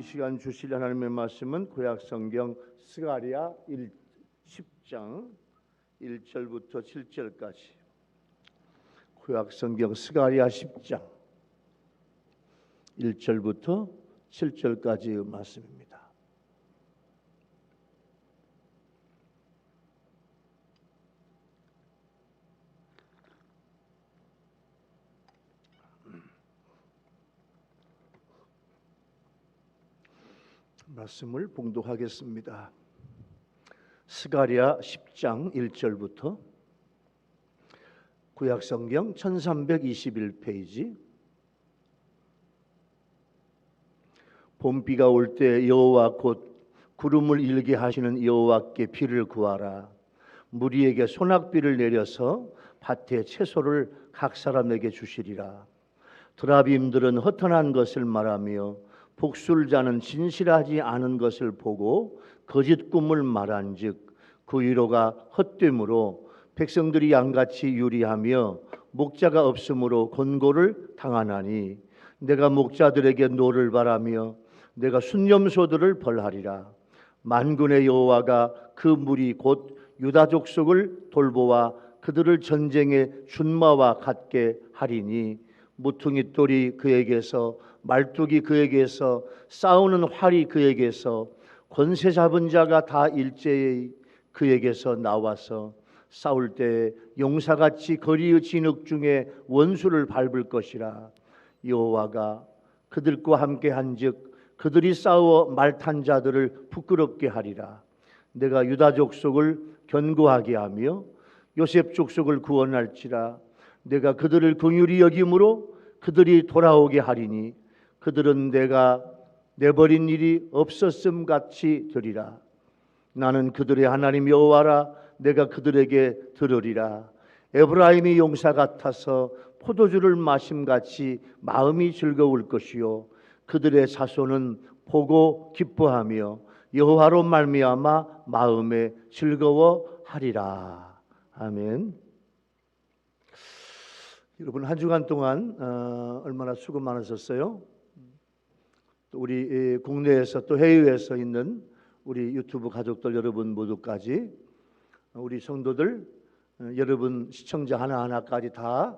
이 시간 주실 하나님의 말씀은 구약성경 스가랴 10장 1절부터 7절까지. 구약성경 스가랴 10장 1절부터 7절까지의 말씀입니다. 말씀을 봉독하겠습니다. 스가랴 10장 1절부터 구약성경 1321페이지. 봄비가 올 때 여호와 곧 구름을 일게 하시는 여호와께 비를 구하라. 무리에게 소낙비를 내려서 밭에 채소를 각 사람에게 주시리라. 드라빔들은 허탄한 것을 말하며 복술자는 진실하지 않은 것을 보고 거짓 꿈을 말한즉 그 위로가 헛되므로 백성들이 양같이 유리하며 목자가 없으므로 곤고를 당하나니 내가 목자들에게 노를 바라며 내가 순념소들을 벌하리라. 만군의 여호와가 그 무리 곧 유다 족속을 돌보아 그들을 전쟁의 준마와 같게 하리니 무퉁이 돌이 그에게서 말뚝이 그에게서 싸우는 활이 그에게서 권세 잡은 자가 다 일제히 그에게서 나와서 싸울 때 용사같이 거리의 진흙 중에 원수를 밟을 것이라. 여호와가 그들과 함께 한즉 그들이 싸워 말탄 자들을 부끄럽게 하리라. 내가 유다 족속을 견고하게 하며 요셉 족속을 구원할지라. 내가 그들을 긍휼히 여김으로 그들이 돌아오게 하리니 그들은 내가 내버린 일이 없었음 같이 되리라. 나는 그들의 하나님 여호와라. 내가 그들에게 들으리라. 에브라임이 용사 같아서 포도주를 마심같이 마음이 즐거울 것이요 그들의 자손은 보고 기뻐하며 여호와로 말미암아 마음에 즐거워하리라. 아멘. 여러분 한 주간 동안 얼마나 수고 많으셨어요? 우리 국내에서 또 해외에서 있는 우리 유튜브 가족들 여러분 모두까지 우리 성도들 여러분 시청자 하나하나까지 다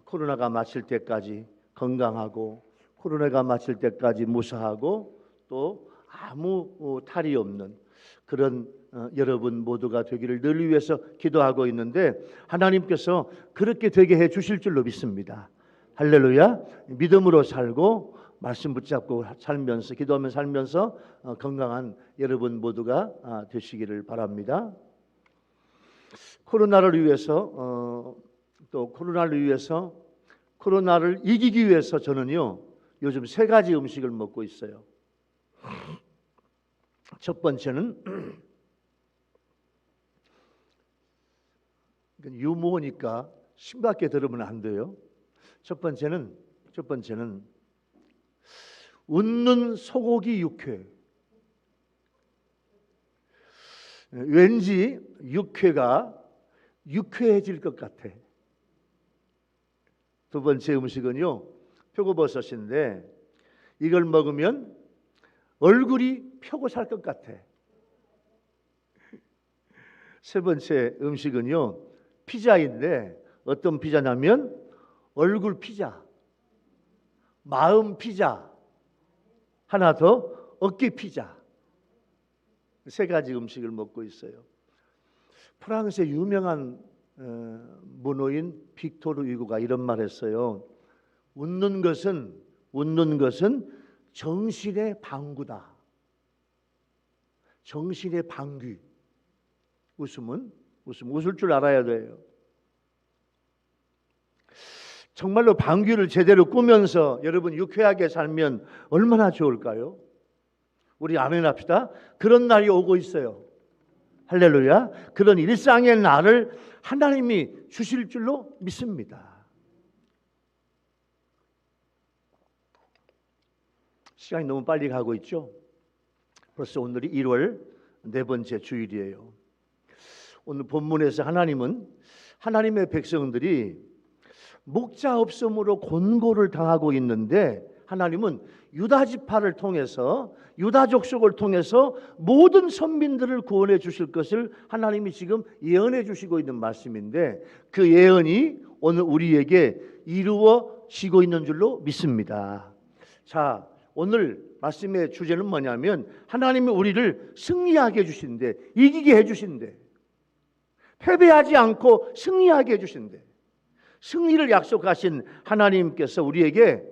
코로나가 마칠 때까지 건강하고 코로나가 마칠 때까지 무사하고 또 아무 탈이 없는 그런 여러분 모두가 되기를 늘 위해서 기도하고 있는데 하나님께서 그렇게 되게 해 주실 줄로 믿습니다. 할렐루야. 믿음으로 살고 말씀 붙잡고 살면서 기도하며 살면서 건강한 여러분 모두가 되시기를 바랍니다. 코로나를 위해서 또 코로나를 이기기 위해서 저는요 요즘 3가지 음식을 먹고 있어요. 첫 번째는 유머니까 심각하게 들으면 안 돼요. 첫 번째는 웃는 소고기 육회. 왠지 육회가 유쾌해질 것 같아. 두 번째 음식은요 표고버섯인데 이걸 먹으면 얼굴이 펴고 살 것 같아. 세 번째 음식은요 피자인데 어떤 피자냐면 얼굴 피자, 마음 피자, 하나 더 어깨 피자. 3가지 음식을 먹고 있어요. 프랑스의 유명한 문호인 빅토르 위고가 이런 말 했어요. 웃는 것은 정신의 방구다. 정신의 방귀. 웃음은 웃을 줄 알아야 돼요. 정말로 방귀를 제대로 꾸면서 여러분 유쾌하게 살면 얼마나 좋을까요? 우리 아멘합시다. 그런 날이 오고 있어요. 할렐루야. 그런 일상의 날을 하나님이 주실 줄로 믿습니다. 시간이 너무 빨리 가고 있죠. 벌써 오늘이 1월 4번째 주일이에요. 오늘 본문에서 하나님은 하나님의 백성들이 목자 없음으로 곤고를 당하고 있는데 하나님은 유다 지파를 통해서 유다 족속을 통해서 모든 선민들을 구원해 주실 것을 하나님이 지금 예언해 주시고 있는 말씀인데 그 예언이 오늘 우리에게 이루어지고 있는 줄로 믿습니다. 자, 오늘 말씀의 주제는 뭐냐면 하나님이 우리를 승리하게 해주신대, 이기게 해주신대, 패배하지 않고 승리하게 해주신대. 승리를 약속하신 하나님께서 우리에게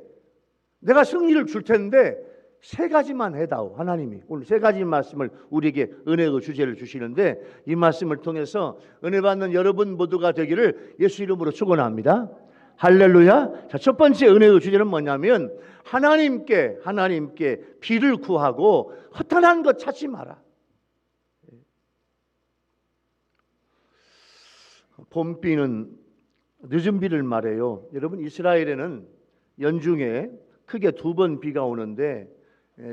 내가 승리를 줄 텐데 세 가지만 해다오. 하나님이 오늘 세 가지 말씀을 우리에게 은혜의 주제를 주시는데 이 말씀을 통해서 은혜 받는 여러분 모두가 되기를 예수 이름으로 축원합니다. 할렐루야. 자, 첫 번째 은혜의 주제는 뭐냐면 하나님께 비를 구하고 허탄한 것 찾지 마라. 봄비는 늦은 비를 말해요. 여러분, 이스라엘에는 연중에 크게 두 번 비가 오는데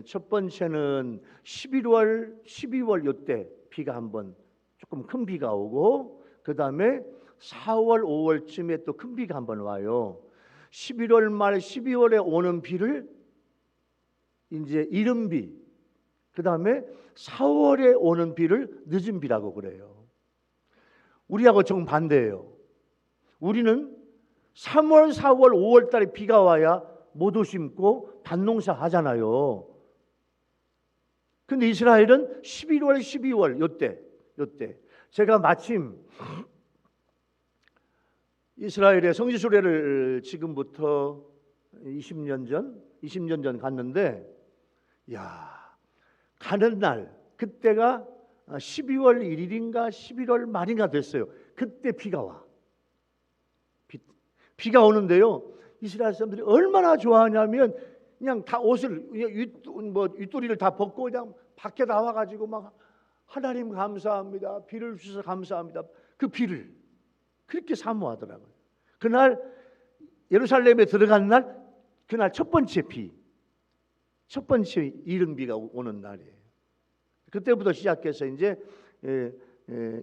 첫 번째는 11월, 12월 이때 비가 한 번 조금 큰 비가 오고 그 다음에 4월, 5월쯤에 또 큰 비가 한 번 와요. 11월 말 12월에 오는 비를 이제 이른 비, 그 다음에 4월에 오는 비를 늦은 비라고 그래요. 우리하고 정반대예요. 우리는 3월, 4월, 5월 달에 비가 와야 모두 심고 밭농사 하잖아요. 근데 이스라엘은 11월, 12월 요때 제가 마침 이스라엘의 성지순례를 지금부터 20년 전 갔는데 가는 날 그때가 12월 1일인가 11월 말인가 됐어요. 그때 비가 와. 비가 오는데요. 이스라엘 사람들이 얼마나 좋아하냐면 그냥 다 옷을 윗도리를 다 벗고 그냥 밖에 나와가지고 막 하나님 감사합니다. 비를 주셔서 감사합니다. 그 비를 그렇게 사모하더라고요. 그날 예루살렘에 들어간 날 그날 첫 번째 이른 비가 오는 날이에요. 그때부터 시작해서 이제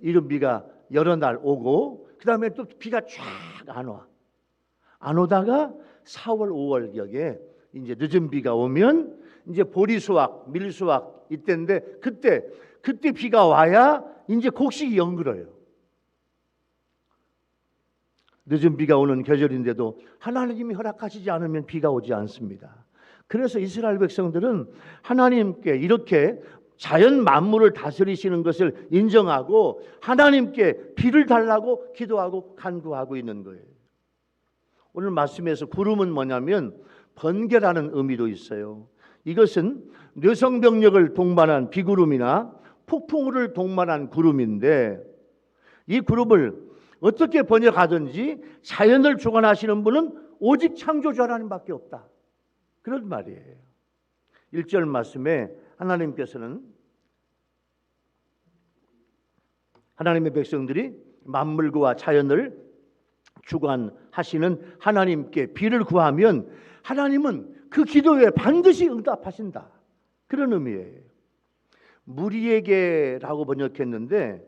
이른 비가 여러 날 오고 그 다음에 또 비가 쫙 안 오다가 4월, 5월 격에 이제 늦은 비가 오면 이제 보리수확, 밀수확 이때인데 그때 비가 와야 이제 곡식이 연글어요. 늦은 비가 오는 계절인데도 하나님이 허락하시지 않으면 비가 오지 않습니다. 그래서 이스라엘 백성들은 하나님께 이렇게 자연 만물을 다스리시는 것을 인정하고 하나님께 비를 달라고 기도하고 간구하고 있는 거예요. 오늘 말씀에서 구름은 뭐냐면 번개라는 의미도 있어요. 이것은 뇌성병력을 동반한 비구름이나 폭풍우를 동반한 구름인데 이 구름을 어떻게 번역하든지 자연을 주관하시는 분은 오직 창조주 하나님밖에 없다. 그런 말이에요. 1절 말씀에 하나님께서는 하나님의 백성들이 만물과 자연을 주관하시는 하나님께 비를 구하면 하나님은 그 기도에 반드시 응답하신다. 그런 의미예요. 무리에게라고 번역했는데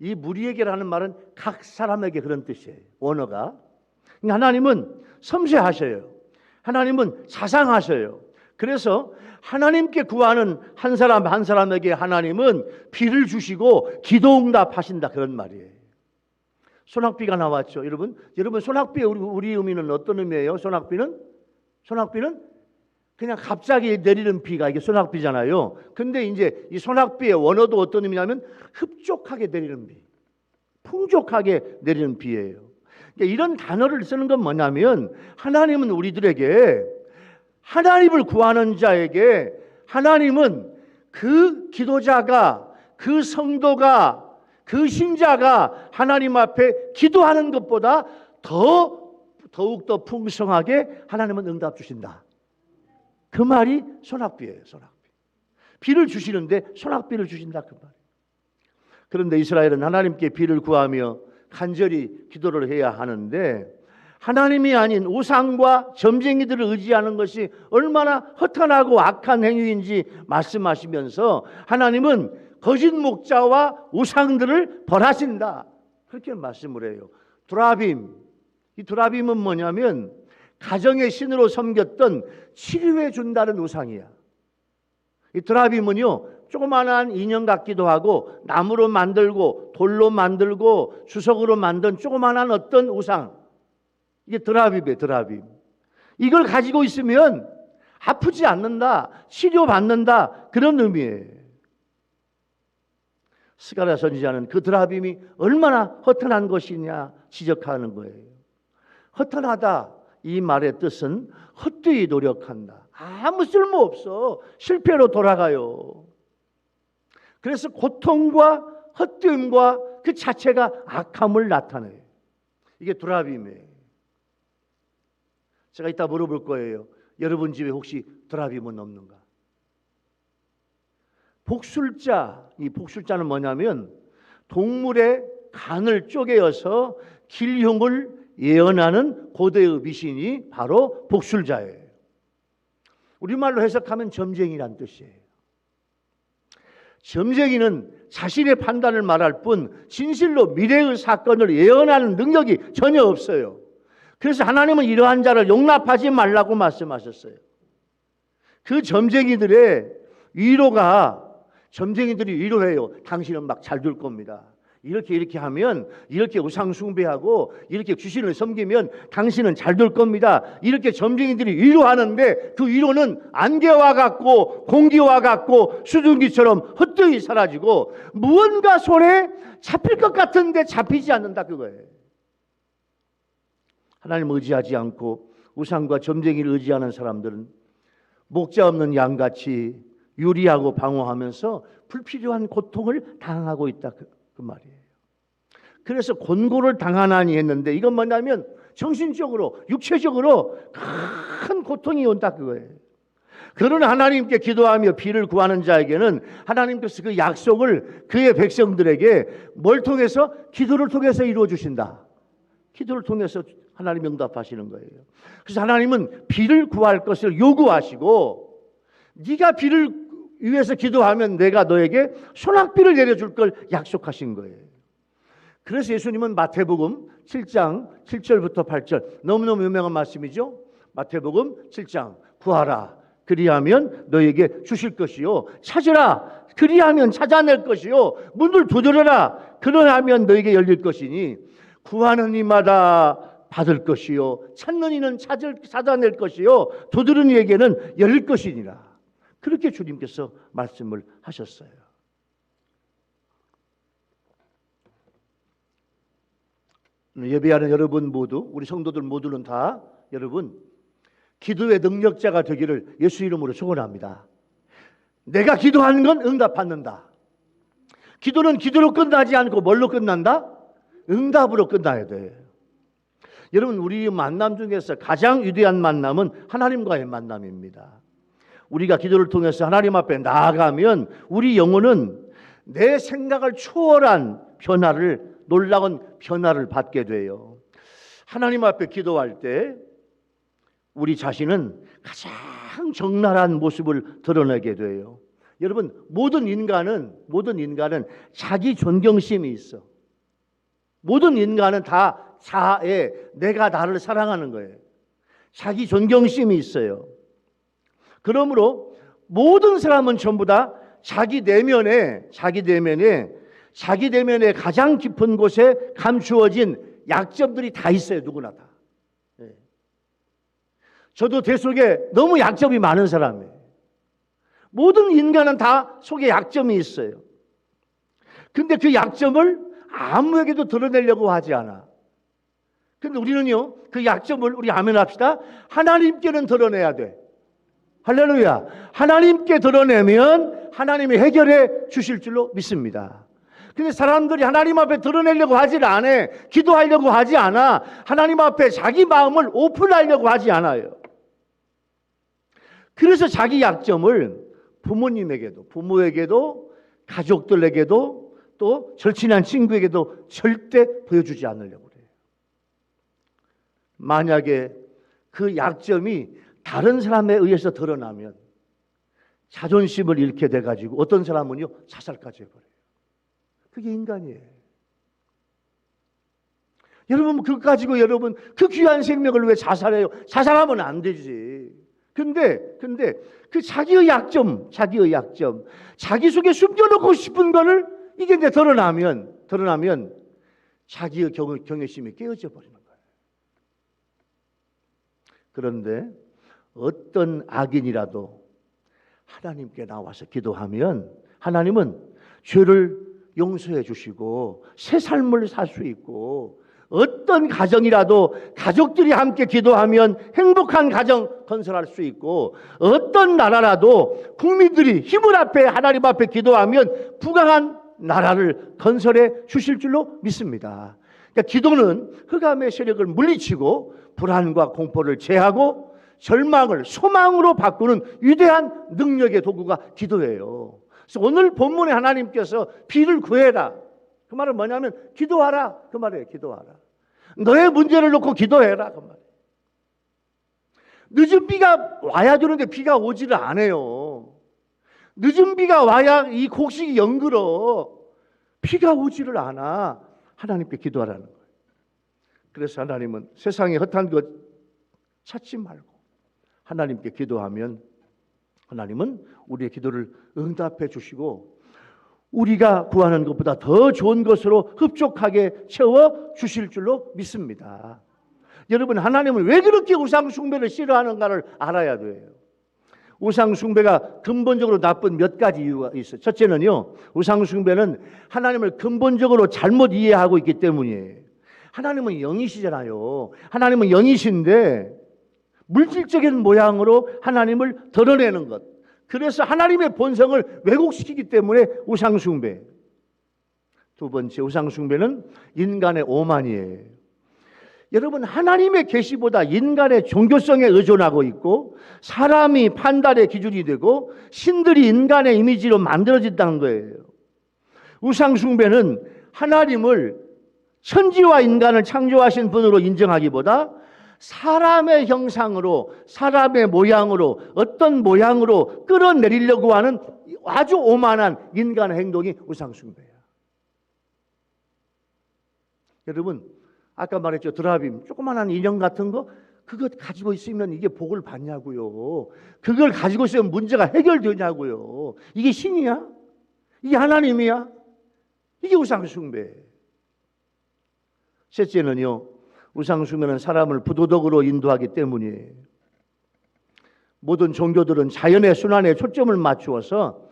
이 무리에게라는 말은 각 사람에게 그런 뜻이에요. 원어가. 하나님은 섬세하셔요. 하나님은 자상하셔요. 그래서 하나님께 구하는 한 사람 한 사람에게 하나님은 비를 주시고 기도 응답하신다. 그런 말이에요. 소낙비가 나왔죠. 여러분 소낙비의 우리 의미는 어떤 의미예요? 소낙비는 그냥 갑자기 내리는 비가 이게 소낙비잖아요. 근데 이제 이 소낙비의 원어도 어떤 의미냐면 흡족하게 내리는 비, 풍족하게 내리는 비예요. 그러니까 이런 단어를 쓰는 건 뭐냐면 하나님은 우리들에게 하나님을 구하는 자에게 하나님은 그 기도자가 그 성도가 그 신자가 하나님 앞에 기도하는 것보다 더욱더 풍성하게 하나님은 응답 주신다. 그 말이 소낙비예요. 소낙비. 비를 주시는데 소낙비를 주신다 그 말이에요. 그런데 이스라엘은 하나님께 비를 구하며 간절히 기도를 해야 하는데 하나님이 아닌 우상과 점쟁이들을 의지하는 것이 얼마나 허탄하고 악한 행위인지 말씀하시면서 하나님은 거짓 목자와 우상들을 벌하신다. 그렇게 말씀을 해요. 두라빔. 이 두라빔은 뭐냐면 가정의 신으로 섬겼던 치료해 준다는 우상이야. 이 드라빔은요, 조그만한 인형 같기도 하고 나무로 만들고 돌로 만들고 주석으로 만든 조그만한 어떤 우상, 이게 드라빔이에요. 드라빔. 이걸 가지고 있으면 아프지 않는다, 치료받는다, 그런 의미예요. 스가랴 선지자는 그 드라빔이 얼마나 허탄한 것이냐 지적하는 거예요. 허탄하다, 이 말의 뜻은 헛되이 노력한다, 아무 쓸모없어, 실패로 돌아가요. 그래서 고통과 헛되움과 그 자체가 악함을 나타내요. 이게 드라빔이에요. 제가 이따 물어볼 거예요. 여러분 집에 혹시 드라빔은 없는가? 복술자, 이 복술자는 뭐냐면 동물의 간을 쪼개어서 길흉을 예언하는 고대의 미신이 바로 복술자예요. 우리말로 해석하면 점쟁이란 뜻이에요. 점쟁이는 자신의 판단을 말할 뿐 진실로 미래의 사건을 예언하는 능력이 전혀 없어요. 그래서 하나님은 이러한 자를 용납하지 말라고 말씀하셨어요. 그 점쟁이들의 위로가, 점쟁이들이 위로해요. 당신은 막 잘 될 겁니다. 이렇게 하면, 이렇게 우상 숭배하고 이렇게 귀신을 섬기면 당신은 잘 될 겁니다. 이렇게 점쟁이들이 위로하는데 그 위로는 안개와 같고 공기와 같고 수증기처럼 헛되이 사라지고 무언가 손에 잡힐 것 같은데 잡히지 않는다, 그거예요. 하나님 의지하지 않고 우상과 점쟁이를 의지하는 사람들은 목자 없는 양같이 유리하고 방어하면서 불필요한 고통을 당하고 있다, 그 말이에요. 그래서 곤고를 당하나니 했는데 이건 뭐냐면 정신적으로 육체적으로 큰 고통이 온다, 그거예요. 그러나 하나님께 기도하며 비를 구하는 자에게는 하나님께서 그 약속을 그의 백성들에게 뭘 통해서? 기도를 통해서 이루어 주신다. 기도를 통해서 하나님 응답하시는 거예요. 그래서 하나님은 비를 구할 것을 요구하시고 네가 비를 위해서 기도하면 내가 너에게 소낙비를 내려줄 걸 약속하신 거예요. 그래서 예수님은 마태복음 7장 7절부터 8절, 너무너무 유명한 말씀이죠. 마태복음 7장, 구하라 그리하면 너에게 주실 것이요, 찾으라 그리하면 찾아낼 것이요, 문을 두드려라 그러하면 너에게 열릴 것이니 구하는 이마다 받을 것이요, 찾는 이는 찾아낼 것이요, 두드리는 이에게는 열릴 것이니라. 그렇게 주님께서 말씀을 하셨어요. 예배하는 여러분 모두, 우리 성도들 모두는 다 여러분 기도의 능력자가 되기를 예수 이름으로 축원합니다. 내가 기도하는 건 응답받는다. 기도는 기도로 끝나지 않고 뭘로 끝난다? 응답으로 끝나야 돼. 여러분, 우리 만남 중에서 가장 위대한 만남은 하나님과의 만남입니다. 우리가 기도를 통해서 하나님 앞에 나아가면 우리 영혼은 내 생각을 초월한 변화를, 놀라운 변화를 받게 돼요. 하나님 앞에 기도할 때 우리 자신은 가장 적나라한 모습을 드러내게 돼요. 여러분, 모든 인간은 자기 존경심이 있어. 모든 인간은 다 자아에 내가 나를 사랑하는 거예요. 자기 존경심이 있어요. 그러므로 모든 사람은 전부 다 자기 내면에 가장 깊은 곳에 감추어진 약점들이 다 있어요. 누구나 다. 저도 제 속에 너무 약점이 많은 사람이에요. 모든 인간은 다 속에 약점이 있어요. 근데 그 약점을 아무에게도 드러내려고 하지 않아. 근데 우리는요, 그 약점을, 우리 아멘 합시다, 하나님께는 드러내야 돼. 할렐루야. 하나님께 드러내면 하나님이 해결해 주실 줄로 믿습니다. 근데 사람들이 하나님 앞에 드러내려고 하질 않아. 기도하려고 하지 않아. 하나님 앞에 자기 마음을 오픈하려고 하지 않아요. 그래서 자기 약점을 부모에게도 가족들에게도 또 절친한 친구에게도 절대 보여주지 않으려고 그래요. 만약에 그 약점이 다른 사람에 의해서 드러나면 자존심을 잃게 돼가지고 어떤 사람은요, 자살까지 해버려요. 그게 인간이에요. 여러분 그거 가지고 여러분 그 귀한 생명을 왜 자살해요? 자살하면 안 되지. 근데 그 자기의 약점, 자기 속에 숨겨놓고 싶은 거를 이게 이제 드러나면 자기의 경외심이 깨어져 버리는 거예요. 그런데 어떤 악인이라도 하나님께 나와서 기도하면 하나님은 죄를 용서해 주시고 새 삶을 살 수 있고, 어떤 가정이라도 가족들이 함께 기도하면 행복한 가정 건설할 수 있고, 어떤 나라라도 국민들이 힘을 앞에 하나님 앞에 기도하면 부강한 나라를 건설해 주실 줄로 믿습니다. 그러니까 기도는 흑암의 세력을 물리치고 불안과 공포를 제하고 절망을 소망으로 바꾸는 위대한 능력의 도구가 기도예요. 그래서 오늘 본문에 하나님께서 비를 구해라, 그 말은 뭐냐면 기도하라, 그 말이에요. 기도하라. 너의 문제를 놓고 기도해라, 그 말이에요. 늦은 비가 와야 되는데 비가 오지를 않아요. 늦은 비가 와야 이 곡식이 연그러. 비가 오지를 않아. 하나님께 기도하라는 거예요. 그래서 하나님은 세상에 헛한 것 찾지 말고 하나님께 기도하면 하나님은 우리의 기도를 응답해 주시고 우리가 구하는 것보다 더 좋은 것으로 흡족하게 채워 주실 줄로 믿습니다. 여러분, 하나님은 왜 그렇게 우상 숭배를 싫어하는가를 알아야 돼요. 우상 숭배가 근본적으로 나쁜 몇 가지 이유가 있어요. 첫째는요, 우상 숭배는 하나님을 근본적으로 잘못 이해하고 있기 때문이에요. 하나님은 영이시잖아요. 하나님은 영이신데 물질적인 모양으로 하나님을 드러내는 것, 그래서 하나님의 본성을 왜곡시키기 때문에 우상 숭배. 두 번째, 우상 숭배는 인간의 오만이에요. 여러분, 하나님의 계시보다 인간의 종교성에 의존하고 있고 사람이 판단의 기준이 되고 신들이 인간의 이미지로 만들어진다는 거예요. 우상 숭배는 하나님을 천지와 인간을 창조하신 분으로 인정하기보다 사람의 형상으로, 사람의 모양으로, 어떤 모양으로 끌어내리려고 하는 아주 오만한 인간의 행동이 우상 숭배야. 여러분, 아까 말했죠. 드라빔, 조그만한 인형 같은 거, 그거 가지고 있으면 이게 복을 받냐고요. 그걸 가지고 있으면 문제가 해결되냐고요. 이게 신이야? 이게 하나님이야? 이게 우상 숭배. 셋째는요, 우상 숭배는 사람을 부도덕으로 인도하기 때문이에요. 모든 종교들은 자연의 순환에 초점을 맞추어서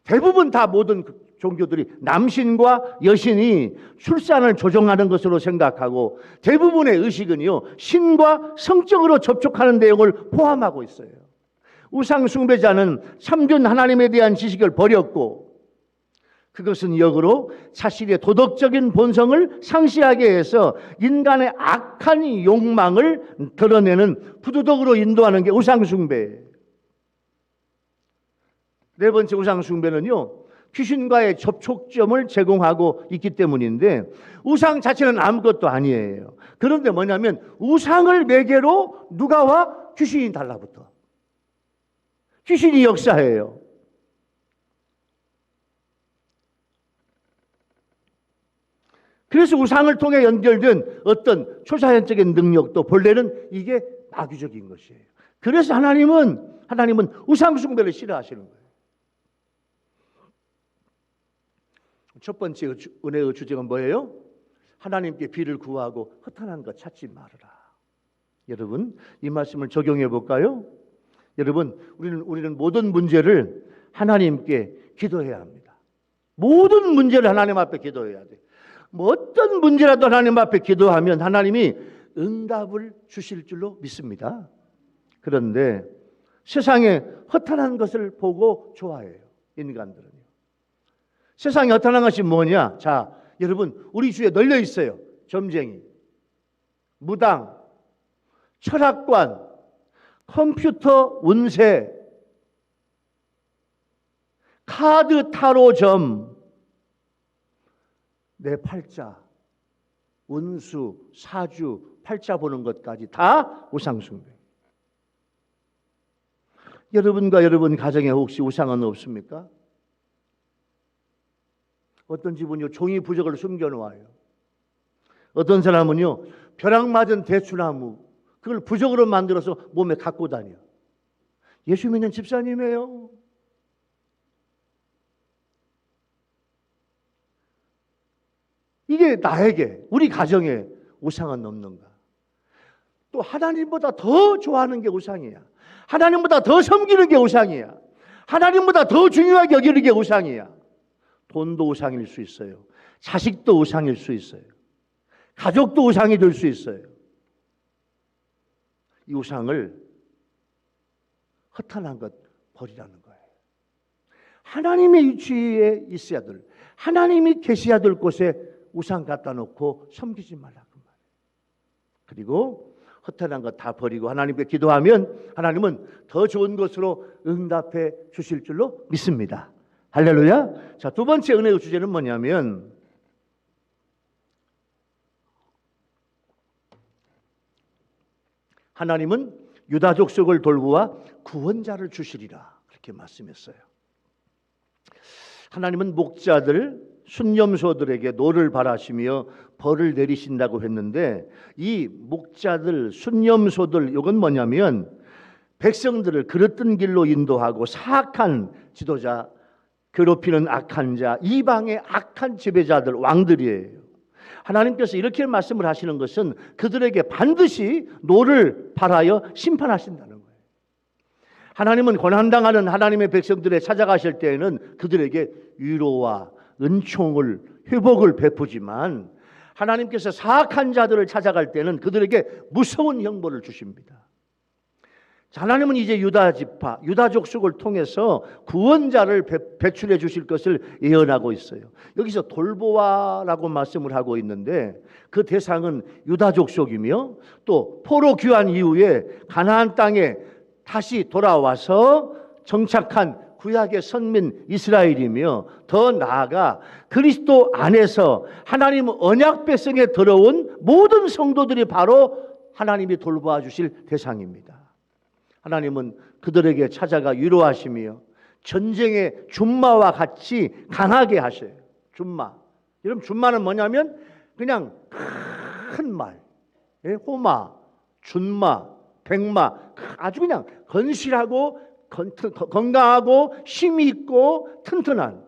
대부분 다 모든 종교들이 남신과 여신이 출산을 조정하는 것으로 생각하고 대부분의 의식은요, 신과 성적으로 접촉하는 내용을 포함하고 있어요. 우상 숭배자는 참된 하나님에 대한 지식을 버렸고 그것은 역으로 자신의 도덕적인 본성을 상실하게 해서 인간의 악한 욕망을 드러내는 부도덕으로 인도하는 게 우상 숭배예요. 네 번째, 우상 숭배는요, 귀신과의 접촉점을 제공하고 있기 때문인데 우상 자체는 아무것도 아니에요. 그런데 뭐냐면 우상을 매개로 누가 와? 귀신이 달라붙어. 귀신이 역사해요. 그래서 우상을 통해 연결된 어떤 초자연적인 능력도 본래는 이게 마귀적인 것이에요. 그래서 하나님은 우상 숭배를 싫어하시는 거예요. 첫 번째 은혜의 주제가 뭐예요? 하나님께 비를 구하고 허탄한 것 찾지 말아라. 여러분, 이 말씀을 적용해 볼까요? 여러분, 우리는 모든 문제를 하나님께 기도해야 합니다. 모든 문제를 하나님 앞에 기도해야 돼. 뭐 어떤 문제라도 하나님 앞에 기도하면 하나님이 응답을 주실 줄로 믿습니다. 그런데 세상에 허탄한 것을 보고 좋아해요. 인간들은요. 세상에 허탄한 것이 뭐냐? 자, 여러분, 우리 주위에 널려 있어요. 점쟁이, 무당, 철학관, 컴퓨터 운세, 카드 타로점, 내 팔자, 운수, 사주, 팔자 보는 것까지 다 우상 숭배. 여러분과 여러분 가정에 혹시 우상은 없습니까? 어떤 집은요, 종이 부적을 숨겨놓아요. 어떤 사람은요, 벼락 맞은 대추나무 그걸 부적으로 만들어서 몸에 갖고 다녀. 예수 믿는 집사님이에요. 이게 나에게, 우리 가정에 우상은 넘는가? 또 하나님보다 더 좋아하는 게 우상이야. 하나님보다 더 섬기는 게 우상이야. 하나님보다 더 중요하게 여기는 게 우상이야. 돈도 우상일 수 있어요. 자식도 우상일 수 있어요. 가족도 우상이 될 수 있어요. 이 우상을 허탄한 것 버리라는 거예요. 하나님의 위치에 있어야 될, 하나님이 계셔야 될 곳에 우상 갖다 놓고 섬기지 말라고 말해요. 그리고 허탄한 것 다 버리고 하나님께 기도하면 하나님은 더 좋은 것으로 응답해 주실 줄로 믿습니다. 할렐루야. 자, 두 번째 은혜의 주제는 뭐냐면 하나님은 유다 족속을 돌보아 구원자를 주시리라 그렇게 말씀했어요. 하나님은 목자들, 순념소들에게 노를 바라시며 벌을 내리신다고 했는데 이 목자들, 순념소들 이건 뭐냐면 백성들을 그릇된 길로 인도하고 사악한 지도자, 괴롭히는 악한 자, 이방의 악한 지배자들, 왕들이에요. 하나님께서 이렇게 말씀을 하시는 것은 그들에게 반드시 노를 발하여 심판하신다는 거예요. 하나님은 고난당하는 하나님의 백성들에 찾아가실 때에는 그들에게 위로와 은총을, 회복을 베푸지만 하나님께서 사악한 자들을 찾아갈 때는 그들에게 무서운 형벌을 주십니다. 하나님은 이제 유다 지파, 유다 족속을 통해서 구원자를 배출해 주실 것을 예언하고 있어요. 여기서 돌보아라고 말씀을 하고 있는데 그 대상은 유다 족속이며 또 포로 귀환 이후에 가나안 땅에 다시 돌아와서 정착한 구약의 선민 이스라엘이며 더 나아가 그리스도 안에서 하나님 언약 백성에 들어온 모든 성도들이 바로 하나님이 돌보아 주실 대상입니다. 하나님은 그들에게 찾아가 위로하시며 전쟁의 준마와 같이 강하게 하셔요. 준마. 여러분 준마는 뭐냐면 그냥 큰 말, 호마, 준마, 백마, 아주 그냥 건실하고 건강하고 힘이 있고 튼튼한.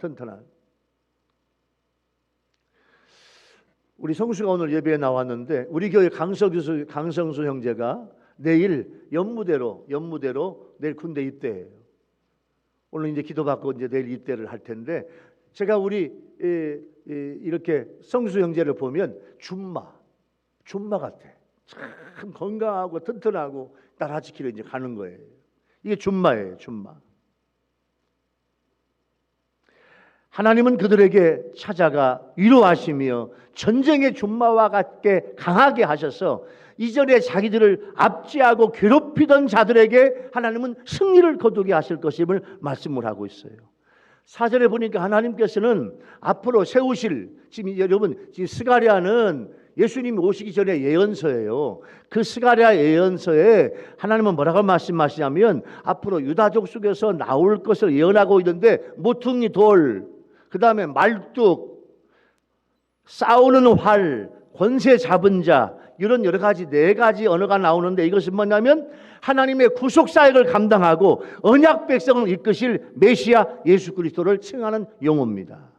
우리 성수가 오늘 예배에 나왔는데 우리 교회 강성수 형제가 내일 연무대로 내일 군대 입대해요. 오늘 이제 기도받고 이제 내일 입대를 할 텐데 제가 우리 이렇게 성수 형제를 보면 준마 같아. 참 건강하고 튼튼하고 나라 지키러 이제 가는 거예요. 이게 준마예요, 준마. 하나님은 그들에게 찾아가 위로하시며 전쟁의 준마와 같게 강하게 하셔서 이전에 자기들을 압제하고 괴롭히던 자들에게 하나님은 승리를 거두게 하실 것임을 말씀을 하고 있어요. 4절에 보니까 하나님께서는 앞으로 세우실, 지금 여러분 지금 스가랴는 예수님이 오시기 전에 예언서예요. 그 스가랴 예언서에 하나님은 뭐라고 말씀하시냐면 앞으로 유다족 속에서 나올 것을 예언하고 있는데 모퉁이 돌, 그 다음에 말뚝, 싸우는 활, 권세 잡은 자, 이런 여러 가지 4가지 언어가 나오는데 이것은 뭐냐면 하나님의 구속 사역을 감당하고 언약 백성을 이끄실 메시아 예수 그리스도를 칭하는 용어입니다.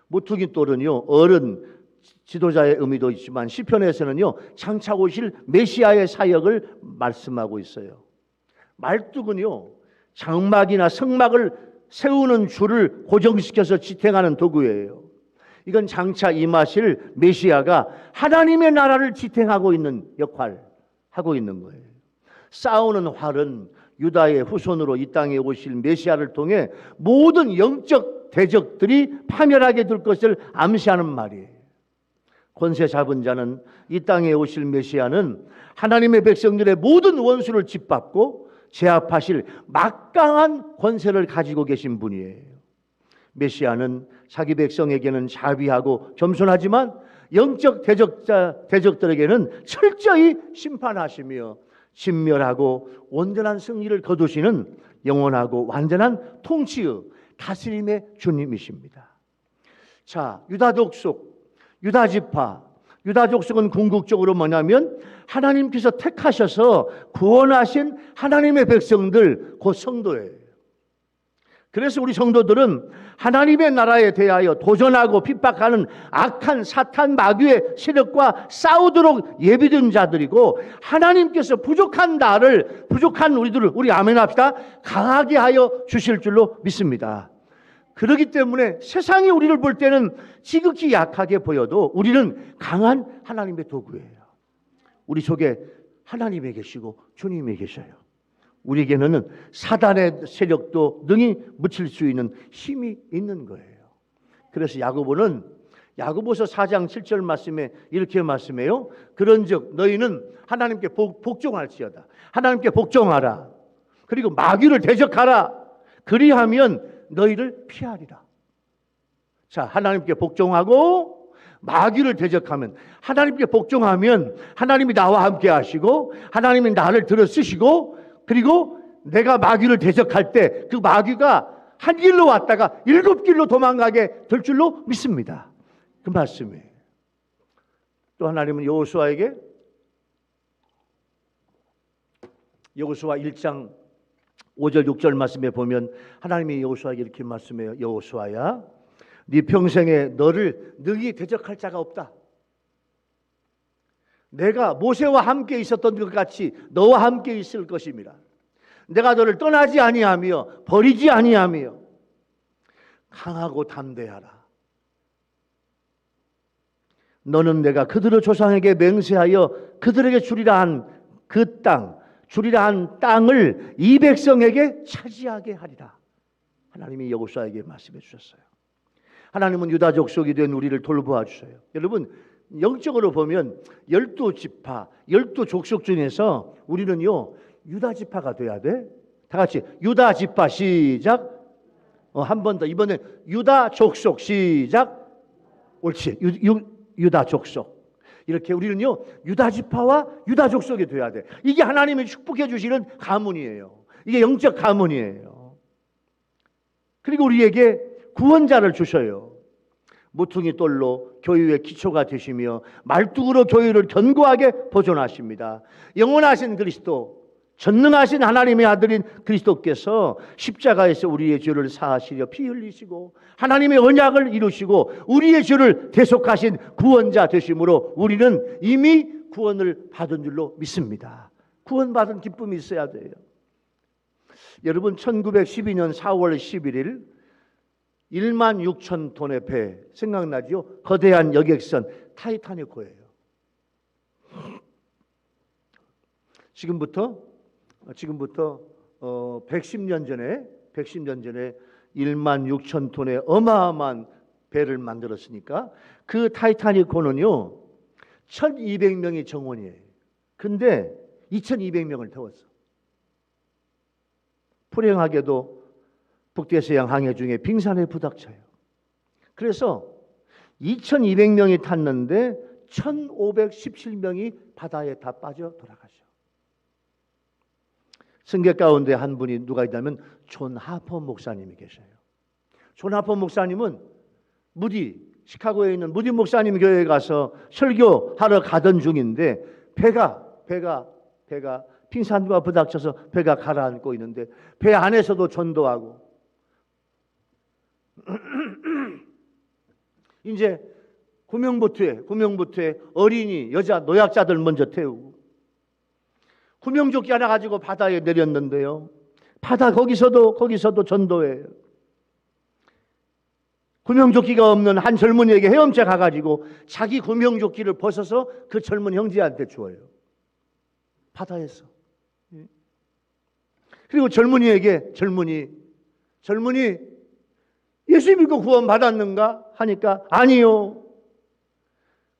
모퉁이 돌은요 어른 지도자의 의미도 있지만 시편에서는요 장차 오실 메시아의 사역을 말씀하고 있어요. 말뚝은요 장막이나 성막을 세우는 줄을 고정시켜서 지탱하는 도구예요. 이건 장차 임하실 메시아가 하나님의 나라를 지탱하고 있는 역할을 하고 있는 거예요. 싸우는 활은 유다의 후손으로 이 땅에 오실 메시아를 통해 모든 영적 대적들이 파멸하게 될 것을 암시하는 말이에요. 권세 잡은 자는 이 땅에 오실 메시아는 하나님의 백성들의 모든 원수를 짓밟고 제압하실 막강한 권세를 가지고 계신 분이에요. 메시아는 자기 백성에게는 자비하고 겸손하지만 영적 대적들에게는 철저히 심판하시며 진멸하고 온전한 승리를 거두시는 영원하고 완전한 통치의 다스림의 주님이십니다. 자, 유다 족속, 유다 지파, 유다 족속은 궁극적으로 뭐냐면 하나님께서 택하셔서 구원하신 하나님의 백성들, 곧 성도예요. 그래서 우리 성도들은 하나님의 나라에 대하여 도전하고 핍박하는 악한 사탄 마귀의 세력과 싸우도록 예비된 자들이고, 하나님께서 부족한 나를, 부족한 우리들을, 우리 아멘 합시다, 강하게 하여 주실 줄로 믿습니다. 그렇기 때문에 세상이 우리를 볼 때는 지극히 약하게 보여도 우리는 강한 하나님의 도구예요. 우리 속에 하나님이 계시고 주님이 계셔요. 우리에게는 사단의 세력도 능히 묻힐 수 있는 힘이 있는 거예요. 그래서 야고보는 야고보서 4장 7절 말씀에 이렇게 말씀해요. 그런즉 너희는 하나님께 복종할지어다. 하나님께 복종하라. 그리고 마귀를 대적하라. 그리하면 너희를 피하리라. 자, 하나님께 복종하고 마귀를 대적하면, 하나님께 복종하면 하나님이 나와 함께 하시고 하나님이 나를 들어 쓰시고, 그리고 내가 마귀를 대적할 때 그 마귀가 한 길로 왔다가 7길로 도망가게 될 줄로 믿습니다. 그 말씀이에요. 또 하나님은 여호수아에게, 여호수아 1장 5절 6절 말씀에 보면 하나님이 여호수아에게 이렇게 말씀해요. 여호수아야, 네 평생에 너를 능히 대적할 자가 없다. 내가 모세와 함께 있었던 것 같이 너와 함께 있을 것입니다. 내가 너를 떠나지 아니하며 버리지 아니하며 강하고 담대하라. 너는 내가 그들의 조상에게 맹세하여 그들에게 주리라 한 그 땅, 주리라 한 땅을 이 백성에게 차지하게 하리라. 하나님이 여호수아에게 말씀해 주셨어요. 하나님은 유다 족속이 된 우리를 돌보아 주셔요. 여러분, 영적으로 보면 12지파, 12족속 중에서 우리는요 유다 지파가 돼야 돼. 다 같이 유다 지파 시작. 한 번 더. 이번엔 유다 족속 시작. 옳지. 유다 족속. 이렇게 우리는요 유다 지파와 유다 족속이 돼야 돼. 이게 하나님이 축복해 주시는 가문이에요. 이게 영적 가문이에요. 그리고 우리에게 구원자를 주셔요. 모퉁이 돌로 교회의 기초가 되시며 말뚝으로 교회를 견고하게 보존하십니다. 영원하신 그리스도, 전능하신 하나님의 아들인 그리스도께서 십자가에서 우리의 죄를 사하시려 피 흘리시고 하나님의 언약을 이루시고 우리의 죄를 대속하신 구원자 되심으로 우리는 이미 구원을 받은 줄로 믿습니다. 구원받은 기쁨이 있어야 돼요. 여러분, 1912년 4월 11일 16,000톤의 배 생각나죠? 거대한 여객선 타이타닉호예요. 지금부터 110년 전에 16,000톤의 어마어마한 배를 만들었으니까 그 타이타닉호는요 1,200명이 정원이에요. 근데 2,200명을 태웠어. 불행하게도 북대서양 항해 중에 빙산에 부닥쳐요. 그래서 2,200명이 탔는데 1,517명이 바다에 다 빠져 돌아가죠. 승객 가운데 한 분이 누가 있냐면 존 하퍼 목사님이 계셔요. 존 하퍼 목사님은 시카고에 있는 무디 목사님 교회에 가서 설교하러 가던 중인데 배가 빙산과 부닥쳐서 배가 가라앉고 있는데 배 안에서도 전도하고 이제 구명보트에 어린이 여자 노약자들 먼저 태우고 구명조끼 하나 가지고 바다에 내렸는데요. 바다 거기서도 전도해요. 구명조끼가 없는 한 젊은이에게 헤엄쳐 가가지고 자기 구명조끼를 벗어서 그 젊은 형제한테 주어요. 바다에서. 그리고 젊은이에게 젊은이 예수 믿고 구원 받았는가 하니까 아니요.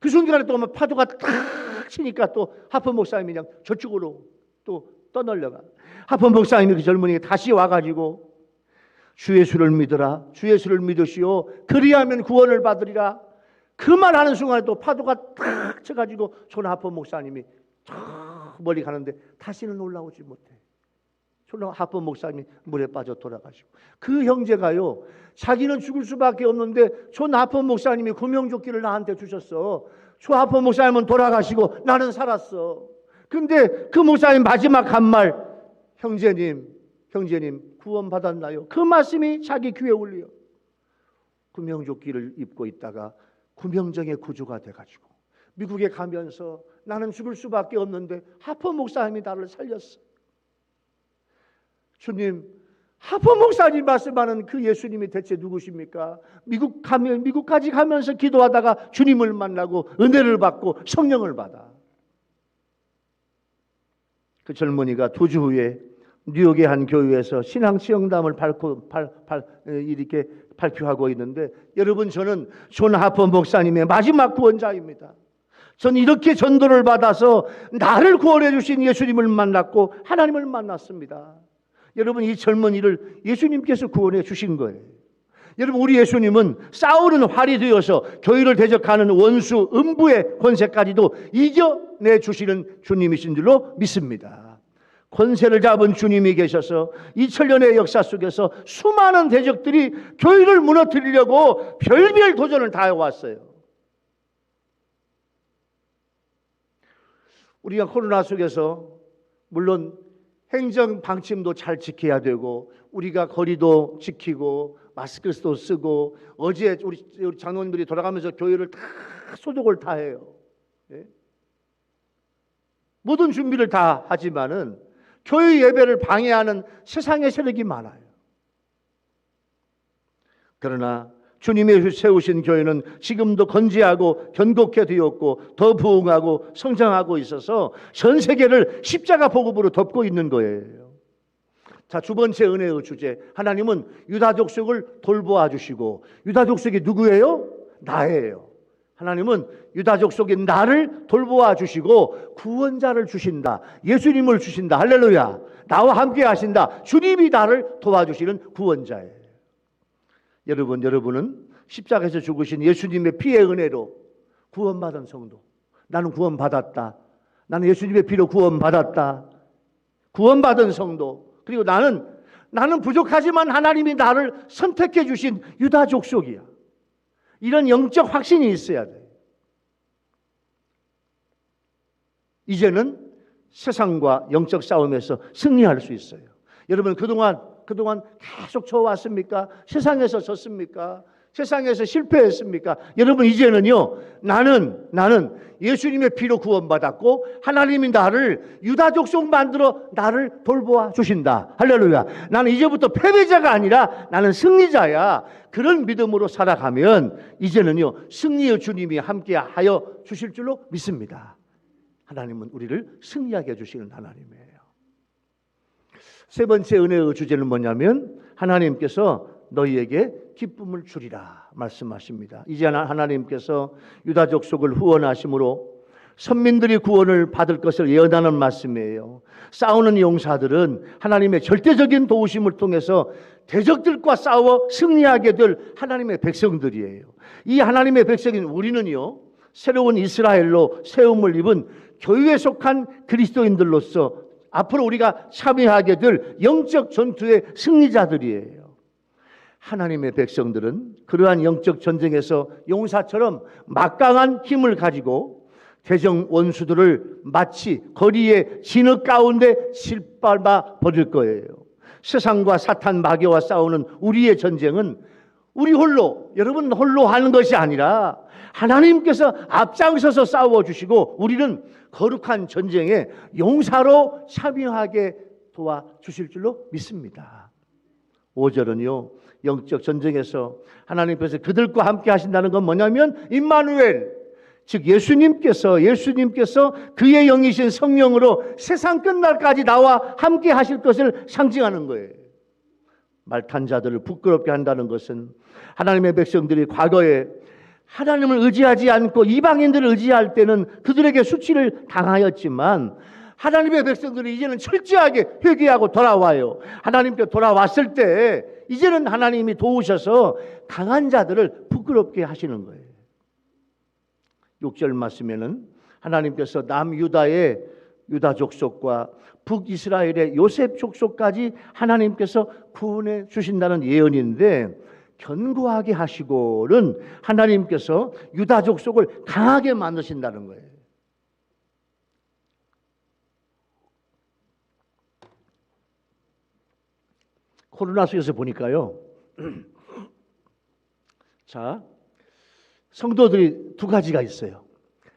그 순간에 또 파도가 탁 치니까 또 하퍼 목사님이 그냥 저쪽으로 또 떠날려가. 하퍼 목사님이 그 젊은이가 다시 와가지고 주 예수를 믿으라. 주 예수를 믿으시오. 그리하면 구원을 받으리라. 그 말하는 순간에 또 파도가 탁 쳐가지고 존 하퍼 목사님이 저 멀리 가는데 다시는 올라오지 못해. 존 하폰 목사님이 물에 빠져 돌아가시고, 그 형제가요, 자기는 죽을 수밖에 없는데 존 하폰 목사님이 구명조끼를 나한테 주셨어. 존 하폰 목사님은 돌아가시고 나는 살았어. 근데 그 목사님 마지막 한 말, 형제님 구원받았나요? 그 말씀이 자기 귀에 울려. 구명조끼를 입고 있다가 구명정의 구주가 돼가지고 미국에 가면서 나는 죽을 수밖에 없는데 하폰 목사님이 나를 살렸어. 주님, 하폰 목사님 말씀하는 그 예수님이 대체 누구십니까? 미국까지 가면서 기도하다가 주님을 만나고 은혜를 받고 성령을 받아. 그 젊은이가 2주 후에 뉴욕의 한 교회에서 신앙 시험담을 이렇게 발표하고 있는데, 여러분, 저는 존 하폰 목사님의 마지막 구원자입니다. 전 이렇게 전도를 받아서 나를 구원해 주신 예수님을 만났고 하나님을 만났습니다. 여러분, 이 젊은이를 예수님께서 구원해 주신 거예요. 여러분, 우리 예수님은 싸우는 활이 되어서 교회를 대적하는 원수 음부의 권세까지도 이겨내 주시는 주님이신 줄로 믿습니다. 권세를 잡은 주님이 계셔서 2000년의 역사 속에서 수많은 대적들이 교회를 무너뜨리려고 별별 도전을 다 해왔어요. 우리가 코로나 속에서 물론 행정 방침도 잘 지켜야 되고, 우리가 거리도 지키고 마스크도 쓰고, 어제 우리 장로님들이 돌아가면서 교회를 다 소독을 다 해요. 네? 모든 준비를 다 하지만은 교회 예배를 방해하는 세상의 세력이 많아요. 그러나 주님이 세우신 교회는 지금도 건재하고 견고케 되었고 더 부흥하고 성장하고 있어서 전 세계를 십자가 복음으로 덮고 있는 거예요. 자, 두 번째 은혜의 주제, 하나님은 유다 족속을 돌보아 주시고, 유다 족속이 누구예요? 나예요. 하나님은 유다 족속인 나를 돌보아 주시고 구원자를 주신다. 예수님을 주신다. 할렐루야. 나와 함께 하신다. 주님이 나를 도와주시는 구원자예요. 여러분은 십자가에서 죽으신 예수님의 피의 은혜로 구원받은 성도. 나는 구원받았다. 나는 예수님의 피로 구원받았다. 구원받은 성도. 그리고 나는 부족하지만 하나님이 나를 선택해 주신 유다 족속이야. 이런 영적 확신이 있어야 돼. 이제는 세상과 영적 싸움에서 승리할 수 있어요. 여러분, 그동안 계속 져왔습니까? 세상에서 졌습니까? 세상에서 실패했습니까? 여러분, 이제는요, 나는 예수님의 피로 구원받았고 하나님이 나를 유다 족속 만들어 나를 돌보아 주신다. 할렐루야. 나는 이제부터 패배자가 아니라 나는 승리자야. 그런 믿음으로 살아가면 이제는요, 승리의 주님이 함께하여 주실 줄로 믿습니다. 하나님은 우리를 승리하게 해주시는 하나님이에요. 세 번째 은혜의 주제는 뭐냐면, 하나님께서 너희에게 기쁨을 주리라 말씀하십니다. 이제 하나님께서 유다 족속을 후원하심으로 선민들이 구원을 받을 것을 예언하는 말씀이에요. 싸우는 용사들은 하나님의 절대적인 도우심을 통해서 대적들과 싸워 승리하게 될 하나님의 백성들이에요. 이 하나님의 백성인 우리는요, 새로운 이스라엘로 세움을 입은 교회에 속한 그리스도인들로서 앞으로 우리가 참여하게 될 영적 전투의 승리자들이에요. 하나님의 백성들은 그러한 영적 전쟁에서 용사처럼 막강한 힘을 가지고 대적 원수들을 마치 거리의 진흙 가운데 짓밟아 버릴 거예요. 세상과 사탄 마귀와 싸우는 우리의 전쟁은 여러분 홀로 하는 것이 아니라 하나님께서 앞장서서 싸워주시고 우리는 거룩한 전쟁에 용사로 참여하게 도와주실 줄로 믿습니다. 5절은요, 영적 전쟁에서 하나님께서 그들과 함께 하신다는 건 뭐냐면 임마누엘, 즉 예수님께서 그의 영이신 성령으로 세상 끝날까지 나와 함께 하실 것을 상징하는 거예요. 말탄 자들을 부끄럽게 한다는 것은 하나님의 백성들이 과거에 하나님을 의지하지 않고 이방인들을 의지할 때는 그들에게 수치를 당하였지만, 하나님의 백성들이 이제는 철저하게 회개하고 돌아와요. 하나님께 돌아왔을 때 이제는 하나님이 도우셔서 강한 자들을 부끄럽게 하시는 거예요. 6절 말씀에는 하나님께서 남유다의 유다 족속과 북이스라엘의 요셉 족속까지 하나님께서 구원해 주신다는 예언인데, 견고하게 하시고는 하나님께서 유다 족속을 강하게 만드신다는 거예요. 코로나 속에서 보니까요, 자, 성도들이 두 가지가 있어요.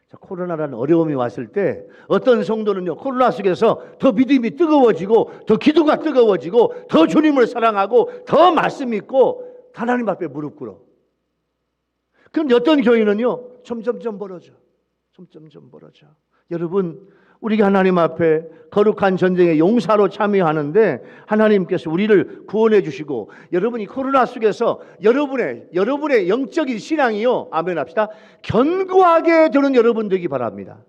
자, 코로나라는 어려움이 왔을 때 어떤 성도는요, 코로나 속에서 더 믿음이 뜨거워지고, 더 기도가 뜨거워지고, 더 주님을 사랑하고, 더 말씀 믿고 하나님 앞에 무릎 꿇어. 그럼 어떤 교회는요, 점점점 벌어져. 점점점 벌어져. 여러분, 우리가 하나님 앞에 거룩한 전쟁의 용사로 참여하는데 하나님께서 우리를 구원해 주시고, 여러분이 코로나 속에서 여러분의 영적인 신앙이요, 아멘 합시다, 견고하게 되는 여러분 되기 바랍니다.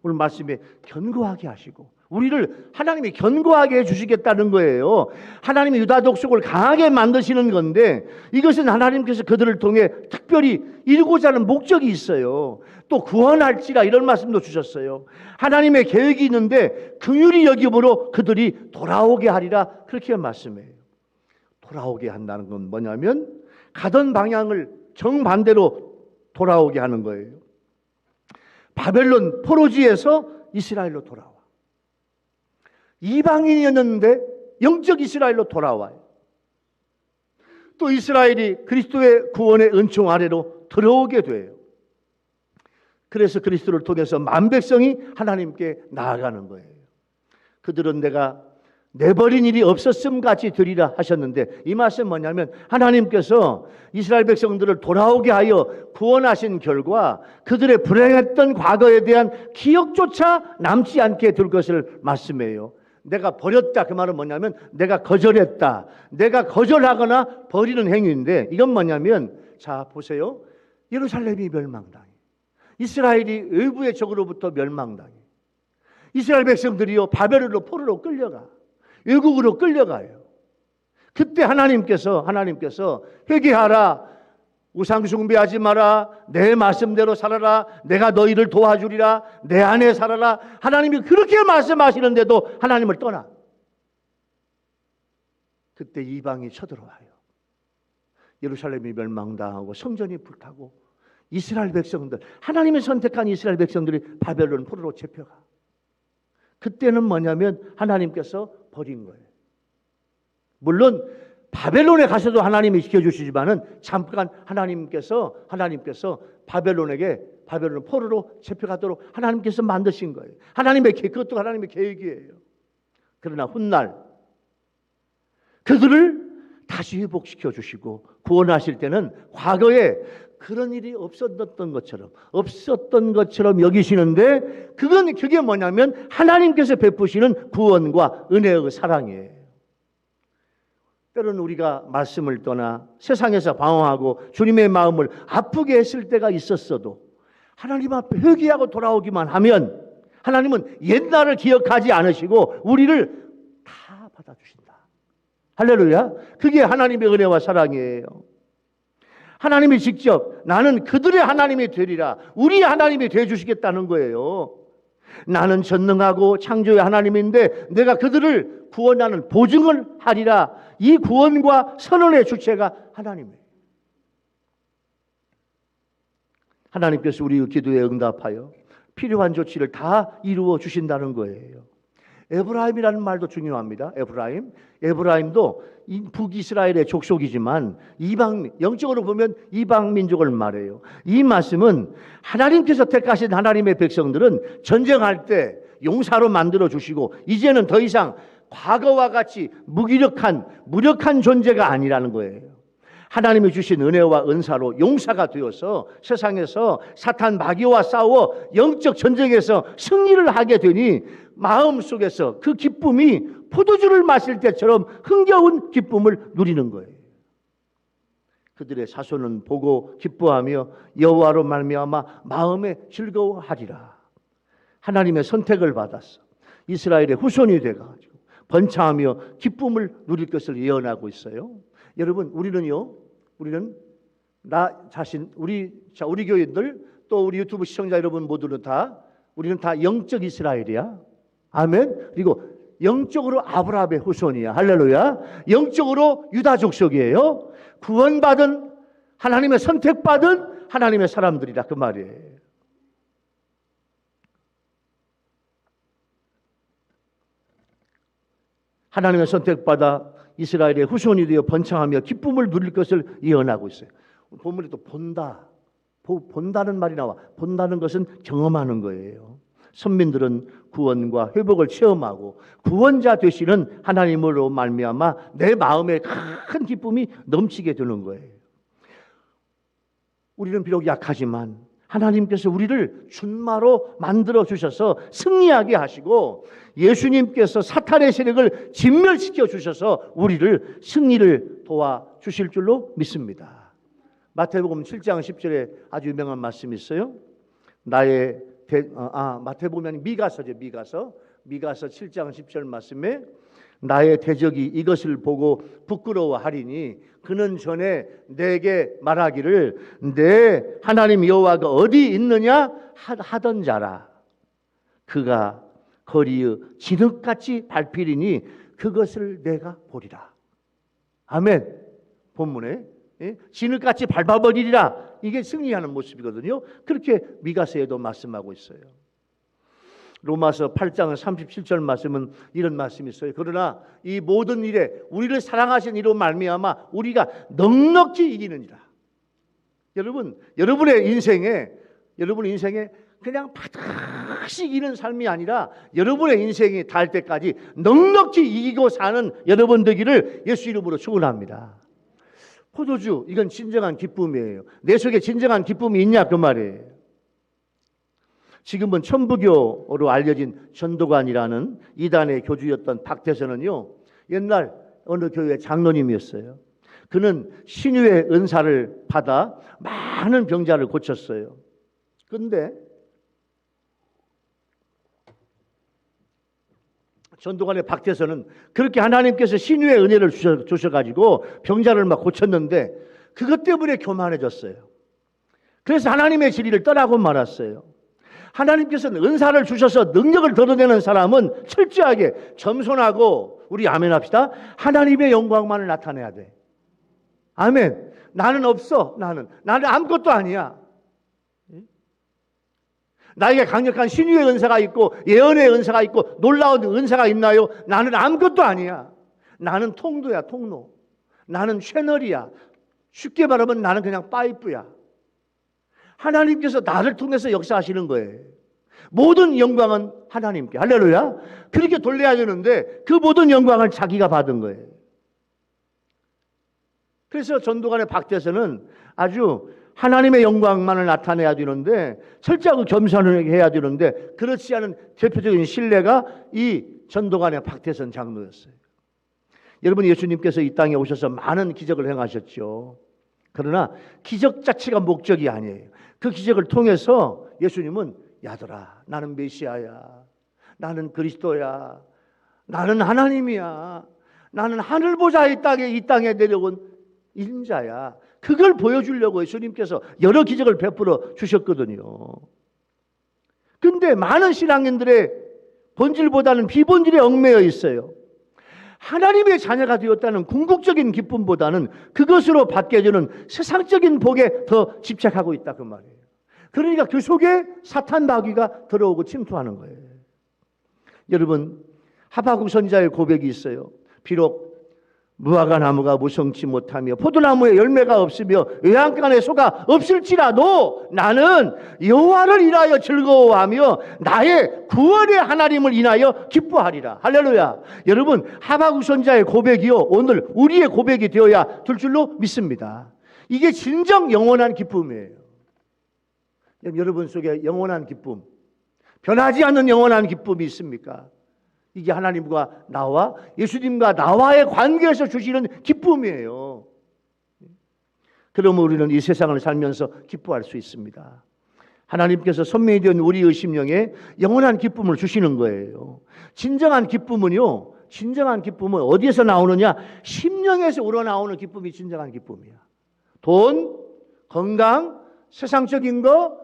오늘 말씀에 견고하게 하시고 우리를 하나님이 견고하게 해주시겠다는 거예요. 하나님이 유다 족속을 강하게 만드시는 건데, 이것은 하나님께서 그들을 통해 특별히 이루고자 하는 목적이 있어요. 또 구원할지라, 이런 말씀도 주셨어요. 하나님의 계획이 있는데 긍휼히 여김으로 그들이 돌아오게 하리라, 그렇게 말씀해요. 돌아오게 한다는 건 뭐냐면 가던 방향을 정반대로 돌아오게 하는 거예요. 바벨론 포로지에서 이스라엘로 돌아와. 이방인이었는데 영적 이스라엘로 돌아와요. 또 이스라엘이 그리스도의 구원의 은총 아래로 들어오게 돼요. 그래서 그리스도를 통해서 만 백성이 하나님께 나아가는 거예요. 그들은 내가 내버린 일이 없었음 같이 되리라 하셨는데, 이 말씀은 뭐냐면 하나님께서 이스라엘 백성들을 돌아오게 하여 구원하신 결과 그들의 불행했던 과거에 대한 기억조차 남지 않게 될 것을 말씀해요. 내가 버렸다, 그 말은 뭐냐면 내가 거절했다, 내가 거절하거나 버리는 행위인데, 이건 뭐냐면, 자 보세요, 예루살렘이 멸망당해. 이스라엘이 외부의 적으로부터 멸망당해. 이스라엘 백성들이요, 바벨론으로 포로로 끌려가, 외국으로 끌려가요. 그때 하나님께서 회개하라, 우상 숭배하지 마라, 내 말씀대로 살아라, 내가 너희를 도와주리라, 내 안에 살아라, 하나님이 그렇게 말씀하시는데도 하나님을 떠나. 그때 이방이 쳐들어와요. 예루살렘이 멸망당하고 성전이 불타고 이스라엘 백성들, 하나님이 선택한 이스라엘 백성들이 바벨론 포로로 잡혀가. 그때는 뭐냐면 하나님께서 버린 거예요. 물론 바벨론에 가서도 하나님이 지켜주시지만은 잠깐 하나님께서 바벨론 포로로 잡혀가도록 하나님께서 만드신 거예요. 그것도 하나님의 계획이에요. 그러나 훗날 그들을 다시 회복시켜 주시고 구원하실 때는 과거에 그런 일이 없었던 것처럼 여기시는데, 그게 뭐냐면 하나님께서 베푸시는 구원과 은혜의 사랑이에요. 때로는 우리가 말씀을 떠나 세상에서 방황하고 주님의 마음을 아프게 했을 때가 있었어도 하나님 앞에 회개하고 돌아오기만 하면 하나님은 옛날을 기억하지 않으시고 우리를 다 받아주신다. 할렐루야. 그게 하나님의 은혜와 사랑이에요. 하나님이 직접 나는 그들의 하나님이 되리라, 우리의 하나님이 되어주시겠다는 거예요. 나는 전능하고 창조의 하나님인데 내가 그들을 구원하는 보증을 하리라. 이 구원과 선언의 주체가 하나님이에요. 하나님께서 우리 기도에 응답하여 필요한 조치를 다 이루어 주신다는 거예요. 에브라임이라는 말도 중요합니다. 에브라임도 북이스라엘의 족속이지만 영적으로 보면 이방 민족을 말해요. 이 말씀은 하나님께서 택하신 하나님의 백성들은 전쟁할 때 용사로 만들어 주시고 이제는 더 이상 과거와 같이 무력한 존재가 아니라는 거예요. 하나님이 주신 은혜와 은사로 용사가 되어서 세상에서 사탄 마귀와 싸워 영적 전쟁에서 승리를 하게 되니 마음속에서 그 기쁨이 포도주를 마실 때처럼 흥겨운 기쁨을 누리는 거예요. 그들의 자손은 보고 기뻐하며 여호와로 말미암아 마음에 즐거워하리라. 하나님의 선택을 받았어. 이스라엘의 후손이 돼가지고 번창하며 기쁨을 누릴 것을 예언하고 있어요. 여러분, 우리는 나 자신, 우리 교인들, 또 우리 유튜브 시청자 여러분 모두는 우리는 다 영적 이스라엘이야. 아멘. 그리고 영적으로 아브라함의 후손이야. 할렐루야. 영적으로 유다 족속이에요. 구원받은 하나님의 선택받은 하나님의 사람들이다 그 말이에요. 하나님의 선택받아 이스라엘의 후손이 되어 번창하며 기쁨을 누릴 것을 예언하고 있어요. 본문에 또 본다. 본다는 말이 나와. 본다는 것은 경험하는 거예요. 선민들은 구원과 회복을 체험하고 구원자 되시는 하나님으로 말미암아 내 마음에 큰 기쁨이 넘치게 되는 거예요. 우리는 비록 약하지만 하나님께서 우리를 준마로 만들어 주셔서 승리하게 하시고 예수님께서 사탄의 세력을 진멸시켜 주셔서 우리를 승리를 도와주실 줄로 믿습니다. 마태복음 7장 10절에 아주 유명한 말씀이 있어요. 마태복음이 미가서죠. 미가서 7장 10절 말씀에 나의 대적이 이것을 보고 부끄러워하리니 그는 전에 내게 말하기를 내 하나님 여호와가 어디 있느냐 하던 자라. 그가 거리의 진흙같이 밟히리니 그것을 내가 보리라. 아멘. 본문에 진흙같이 밟아버리리라. 이게 승리하는 모습이거든요. 그렇게 미가서에도 말씀하고 있어요. 로마서 8장 37절 말씀은 이런 말씀이 있어요. 그러나 이 모든 일에 우리를 사랑하신 이로 말미암아 우리가 넉넉히 이기느니라. 여러분의 인생에 그냥 바닥씩 이기는 삶이 아니라 여러분의 인생이 닿을 때까지 넉넉히 이기고 사는 여러분 되기를 예수 이름으로 축원합니다. 포도주, 이건 진정한 기쁨이에요. 내 속에 진정한 기쁨이 있냐 그 말이에요. 지금은 천부교로 알려진 전도관이라는 이단의 교주였던 박태선은요, 옛날 어느 교회 장로님이었어요. 그는 신유의 은사를 받아 많은 병자를 고쳤어요. 그런데 전도관의 박태선은 그렇게 하나님께서 신유의 은혜를 주셔가지고 병자를 막 고쳤는데 그것 때문에 교만해졌어요. 그래서 하나님의 진리를 떠나고 말았어요. 하나님께서는 은사를 주셔서 능력을 드러내는 사람은 철저하게 겸손하고, 우리 아멘 합시다. 하나님의 영광만을 나타내야 돼. 아멘. 나는 없어. 나는 아무것도 아니야. 나에게 강력한 신유의 은사가 있고 예언의 은사가 있고 놀라운 은사가 있나요? 나는 아무것도 아니야. 나는 통도야, 통로. 나는 채널이야. 쉽게 말하면 나는 그냥 파이프야. 하나님께서 나를 통해서 역사하시는 거예요. 모든 영광은 하나님께. 할렐루야. 그렇게 돌려야 되는데 그 모든 영광을 자기가 받은 거예요. 그래서 전도관의 박태선은 아주 하나님의 영광만을 나타내야 되는데 철저하고 겸손하게 해야 되는데 그렇지 않은 대표적인 신뢰가 이 전도관의 박태선 장로였어요. 여러분, 예수님께서 이 땅에 오셔서 많은 기적을 행하셨죠. 그러나 기적 자체가 목적이 아니에요. 그 기적을 통해서 예수님은 야들아, 나는 메시아야, 나는 그리스도야, 나는 하나님이야, 나는 하늘보좌 이 땅에 내려온 인자야, 그걸 보여주려고 예수님께서 여러 기적을 베풀어 주셨거든요. 그런데 많은 신앙인들의 본질보다는 비본질에 얽매여 있어요. 하나님의 자녀가 되었다는 궁극적인 기쁨보다는 그것으로 받게 되는 세상적인 복에 더 집착하고 있다 그 말이에요. 그러니까 그 속에 사탄 마귀가 들어오고 침투하는 거예요. 여러분, 하박국 선지자의 고백이 있어요. 비록 무화과 나무가 무성치 못하며 포도나무에 열매가 없으며 외양간에 소가 없을지라도 나는 여호와를 인하여 즐거워하며 나의 구원의 하나님을 인하여 기뻐하리라. 할렐루야. 여러분, 하박국 선지자의 고백이요, 오늘 우리의 고백이 되어야 될 줄로 믿습니다. 이게 진정 영원한 기쁨이에요. 여러분 속에 영원한 기쁨, 변하지 않는 영원한 기쁨이 있습니까? 이게 하나님과 나와 예수님과 나와의 관계에서 주시는 기쁨이에요. 그러면 우리는 이 세상을 살면서 기뻐할 수 있습니다. 하나님께서 선명히 된 우리의 심령에 영원한 기쁨을 주시는 거예요. 진정한 기쁨은 어디에서 나오느냐? 심령에서 우러나오는 기쁨이 진정한 기쁨이야. 돈, 건강, 세상적인 거,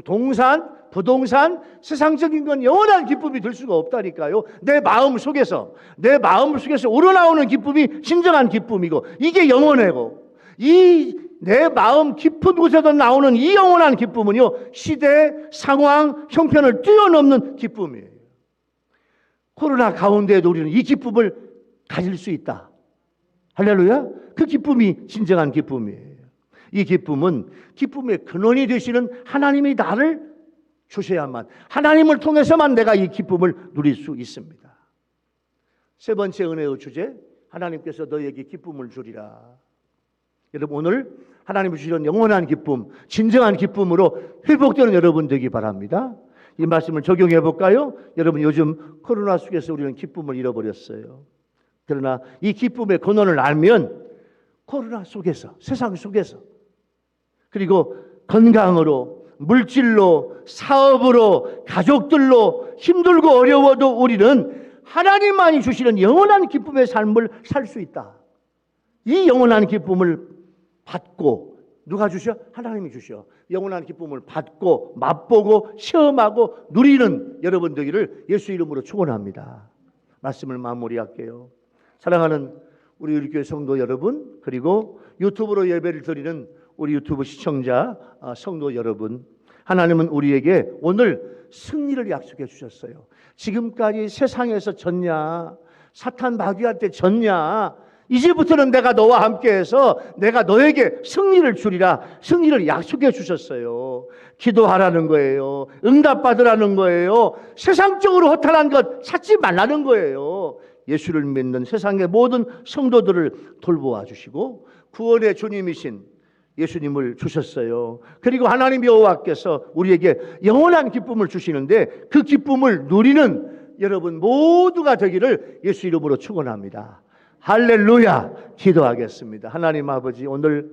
동산, 부동산, 세상적인 건 영원한 기쁨이 될 수가 없다니까요. 내 마음 속에서 우러나오는 기쁨이 진정한 기쁨이고, 이게 영원하고, 이 내 마음 깊은 곳에서 나오는 이 영원한 기쁨은요, 시대, 상황, 형편을 뛰어넘는 기쁨이에요. 코로나 가운데에도 우리는 이 기쁨을 가질 수 있다. 할렐루야. 그 기쁨이 진정한 기쁨이에요. 이 기쁨은 기쁨의 근원이 되시는 하나님이 나를 주셔야만, 하나님을 통해서만 내가 이 기쁨을 누릴 수 있습니다. 세 번째 은혜의 주제, 하나님께서 너에게 기쁨을 주리라. 여러분, 오늘 하나님이 주시는 영원한 기쁨, 진정한 기쁨으로 회복되는 여러분 되기 바랍니다. 이 말씀을 적용해 볼까요? 여러분, 요즘 코로나 속에서 우리는 기쁨을 잃어버렸어요. 그러나 이 기쁨의 근원을 알면 코로나 속에서, 세상 속에서, 그리고 건강으로, 물질로, 사업으로, 가족들로 힘들고 어려워도 우리는 하나님만이 주시는 영원한 기쁨의 삶을 살 수 있다. 이 영원한 기쁨을 받고, 누가 주셔? 하나님이 주셔. 영원한 기쁨을 받고 맛보고 시험하고 누리는 여러분 되기를 예수 이름으로 축원합니다. 말씀을 마무리할게요. 사랑하는 우리 우리교회 성도 여러분, 그리고 유튜브로 예배를 드리는 우리 유튜브 시청자 성도 여러분, 하나님은 우리에게 오늘 승리를 약속해 주셨어요. 지금까지 세상에서 졌냐, 사탄 마귀한테 졌냐, 이제부터는 내가 너와 함께해서 내가 너에게 승리를 주리라, 승리를 약속해 주셨어요. 기도하라는 거예요. 응답받으라는 거예요. 세상적으로 허탄한 것 찾지 말라는 거예요. 예수를 믿는 세상의 모든 성도들을 돌보아 주시고 구원의 주님이신 예수님을 주셨어요. 그리고 하나님 여호와께서 우리에게 영원한 기쁨을 주시는데, 그 기쁨을 누리는 여러분 모두가 되기를 예수 이름으로 축원합니다. 할렐루야. 기도하겠습니다. 하나님 아버지, 오늘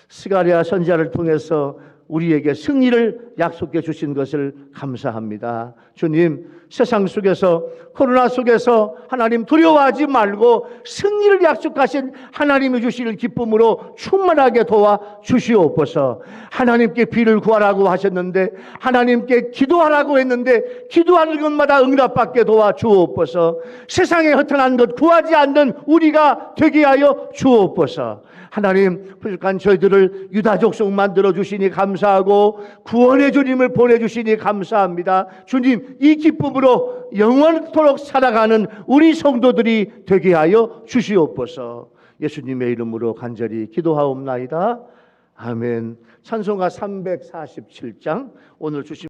스가랴 선지자를 통해서 우리에게 승리를 약속해 주신 것을 감사합니다. 주님, 세상 속에서, 코로나 속에서 하나님 두려워하지 말고 승리를 약속하신 하나님이 주시는 기쁨으로 충만하게 도와 주시옵소서. 하나님께 비를 구하라고 하셨는데, 하나님께 기도하라고 했는데 기도하는 것마다 응답받게 도와 주옵소서. 세상에 허탄한 것 구하지 않는 우리가 되게 하여 주옵소서. 하나님, 부족한 저희들을 유다 족속 만들어 주시니 감사하고 구원의 주님을 보내주시니 감사합니다. 주님, 이 기쁨으로 영원토록 살아가는 우리 성도들이 되게 하여 주시옵소서. 예수님의 이름으로 간절히 기도하옵나이다. 아멘. 찬송가 347장 오늘 주신